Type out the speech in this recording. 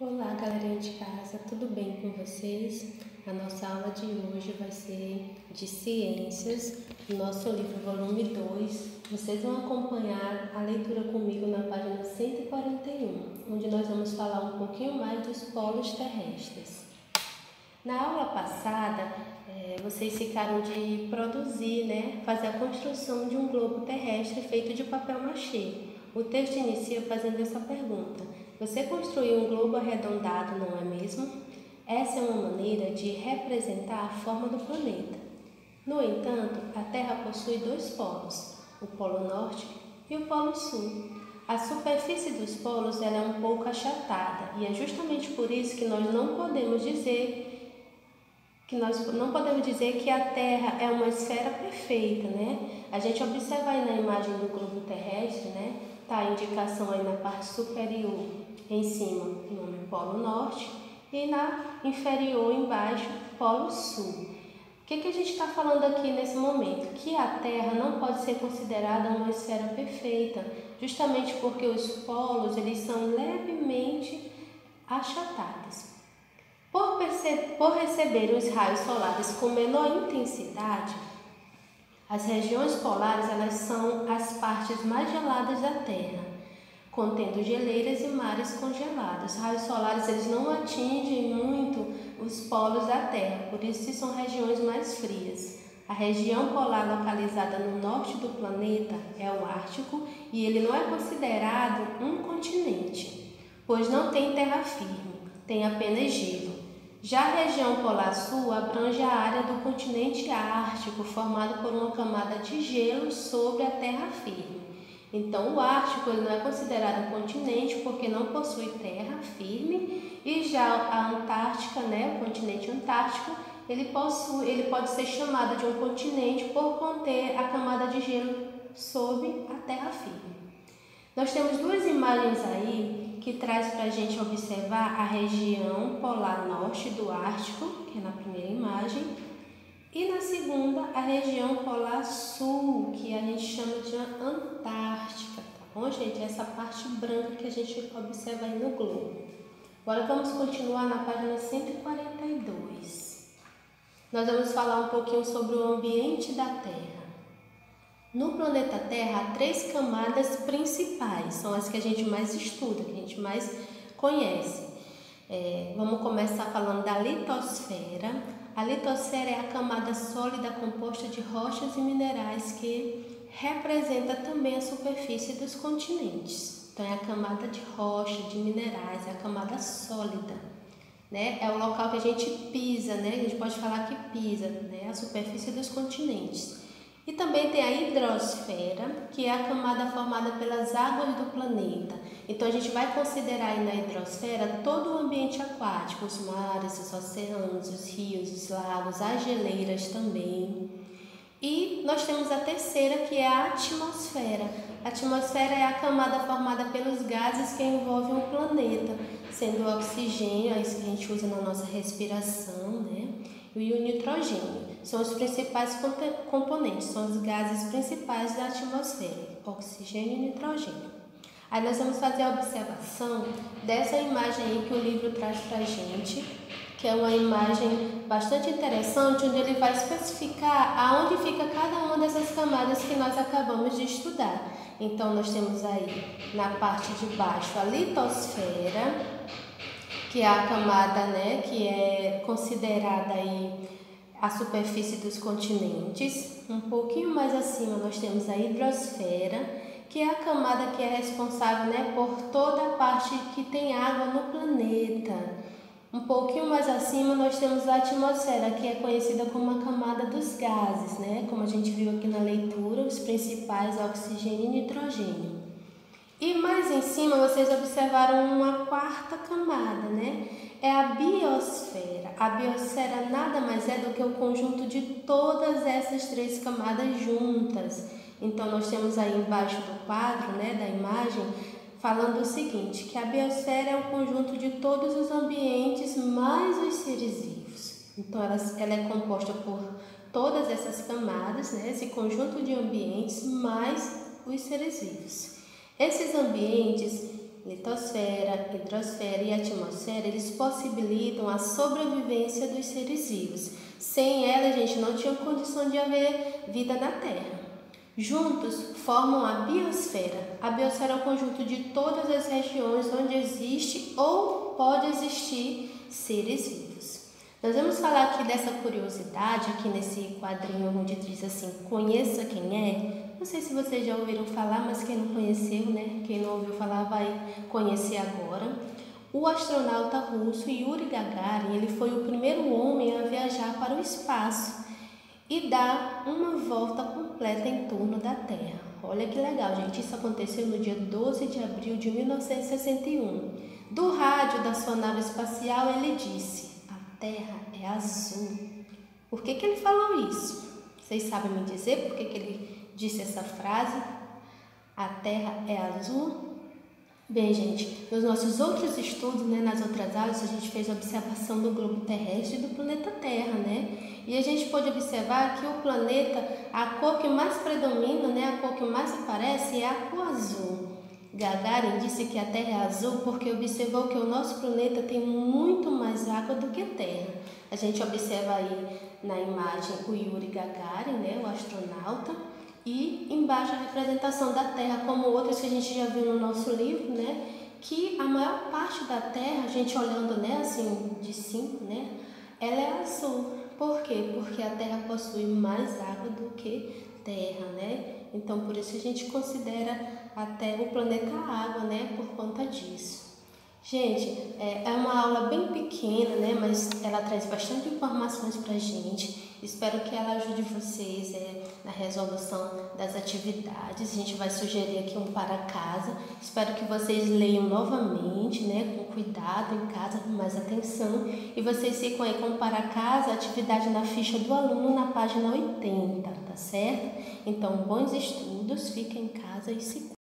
Olá, galerinha de casa, tudo bem com vocês? A nossa aula de hoje vai ser de ciências, nosso livro volume 2. Vocês vão acompanhar a leitura comigo na página 141, onde nós vamos falar um pouquinho mais dos polos terrestres. Na aula passada, vocês ficaram de produzir, fazer a construção de um globo terrestre feito de papel machê. O texto inicia fazendo essa pergunta: você construiu um globo arredondado, não é mesmo? Essa é uma maneira de representar a forma do planeta. No entanto, a Terra possui dois polos, o Polo Norte e o Polo Sul. A superfície dos polos é um pouco achatada e é justamente por isso que nós não podemos dizer que a Terra é uma esfera perfeita, A gente observa aí na imagem do globo terrestre, Tá a indicação aí na parte superior, em cima, o nome Polo Norte, e na inferior, embaixo, Polo Sul. O que a gente está falando aqui nesse momento? Que a Terra não pode ser considerada uma esfera perfeita, justamente porque os polos eles são levemente achatados. Por receber os raios solares com menor intensidade, as regiões polares elas são as partes mais geladas da Terra, contendo geleiras e mares congelados. Os raios solares eles não atingem muito os polos da Terra, por isso são regiões mais frias. A região polar localizada no norte do planeta é o Ártico e ele não é considerado um continente, pois não tem terra firme, tem apenas gelo. Já a região polar sul abrange a área do continente ártico, formado por uma camada de gelo sobre a terra firme. Então, o Ártico ele não é considerado um continente porque não possui terra firme, e já a Antártica, o continente antártico, ele pode ser chamado de um continente por conter a camada de gelo sobre a terra firme. Nós temos duas imagens aí que traz para a gente observar a região polar norte do Ártico, que é na primeira imagem, e na segunda a região polar sul, que a gente chama de Antártica, tá bom, gente? Essa parte branca que a gente observa aí no globo. Agora vamos continuar na página 142. Nós vamos falar um pouquinho sobre o ambiente da Terra. No planeta Terra há três camadas principais, são as que a gente mais estuda, que a gente mais conhece. Vamos começar falando da litosfera. A litosfera é a camada sólida composta de rochas e minerais que representa também a superfície dos continentes. Então é a camada de rocha, de minerais, é a camada sólida. É o local que a gente pisa, A gente pode falar que pisa, A superfície dos continentes. E também tem a hidrosfera, que é a camada formada pelas águas do planeta. Então a gente vai considerar aí na hidrosfera todo o ambiente aquático, os mares, os oceanos, os rios, os lagos, as geleiras também. E nós temos a terceira, que é a atmosfera. A atmosfera é a camada formada pelos gases que envolvem o planeta, sendo o oxigênio, é isso que a gente usa na nossa respiração, e o nitrogênio. São os principais componentes, são os gases principais da atmosfera, oxigênio e nitrogênio. Aí nós vamos fazer a observação dessa imagem aí que o livro traz para a gente, que é uma imagem bastante interessante, onde ele vai especificar aonde fica cada uma dessas camadas que nós acabamos de estudar. Então nós temos aí na parte de baixo a litosfera, que é a camada, que é considerada aí a superfície dos continentes. Um pouquinho mais acima nós temos a hidrosfera, que é a camada que é responsável, por toda a parte que tem água no planeta. Um pouquinho mais acima nós temos a atmosfera, que é conhecida como a camada dos gases, Como a gente viu aqui na leitura, os principais oxigênio e nitrogênio. E mais em cima vocês observaram uma quarta camada, É a biosfera. A biosfera nada mais é do que o conjunto de todas essas três camadas juntas. Então nós temos aí embaixo do quadro, da imagem, falando o seguinte, que a biosfera é o conjunto de todos os ambientes mais os seres vivos. Então ela é composta por todas essas camadas, esse conjunto de ambientes mais os seres vivos. Esses ambientes litosfera, hidrosfera e atmosfera, eles possibilitam a sobrevivência dos seres vivos. Sem ela, gente, não tinha condição de haver vida na Terra. Juntos formam a biosfera. A biosfera é o conjunto de todas as regiões onde existe ou pode existir seres vivos. Nós vamos falar aqui dessa curiosidade, aqui nesse quadrinho onde diz assim, conheça quem é. Não sei se vocês já ouviram falar, mas quem não conheceu, né? Quem não ouviu falar vai conhecer agora. O astronauta russo Yuri Gagarin, ele foi o primeiro homem a viajar para o espaço e dar uma volta completa em torno da Terra. Olha que legal, gente. Isso aconteceu no dia 12 de abril de 1961. Do rádio da sua nave espacial, ele disse, a Terra é azul. Por que ele falou isso? Vocês sabem me dizer por que ele disse essa frase? A Terra é azul? Bem, gente, nos nossos outros estudos, né, nas outras aulas, a gente fez a observação do globo terrestre e do planeta Terra, né? E a gente pode observar que o planeta, a cor que mais predomina, né, a cor que mais aparece é a cor azul. Gagarin disse que a Terra é azul porque observou que o nosso planeta tem muito mais água do que a Terra. A gente observa aí na imagem o Yuri Gagarin, né, o astronauta, e embaixo a representação da Terra, como outras que a gente já viu no nosso livro, né, que a maior parte da Terra, a gente olhando, né, assim, de cima, né, ela é azul. Por quê? Porque a Terra possui mais água do que terra, né? Então, por isso a gente considera até o planeta água, né? Por conta disso. Gente, é uma aula bem pequena, né? Mas ela traz bastante informações pra gente. Espero que ela ajude vocês na resolução das atividades. A gente vai sugerir aqui um para casa. Espero que vocês leiam novamente, né? Com cuidado em casa, com mais atenção. E vocês ficam aí com para casa, atividade na ficha do aluno na página 80, tá certo? Então, bons estudos, fiquem em casa e se cuidem.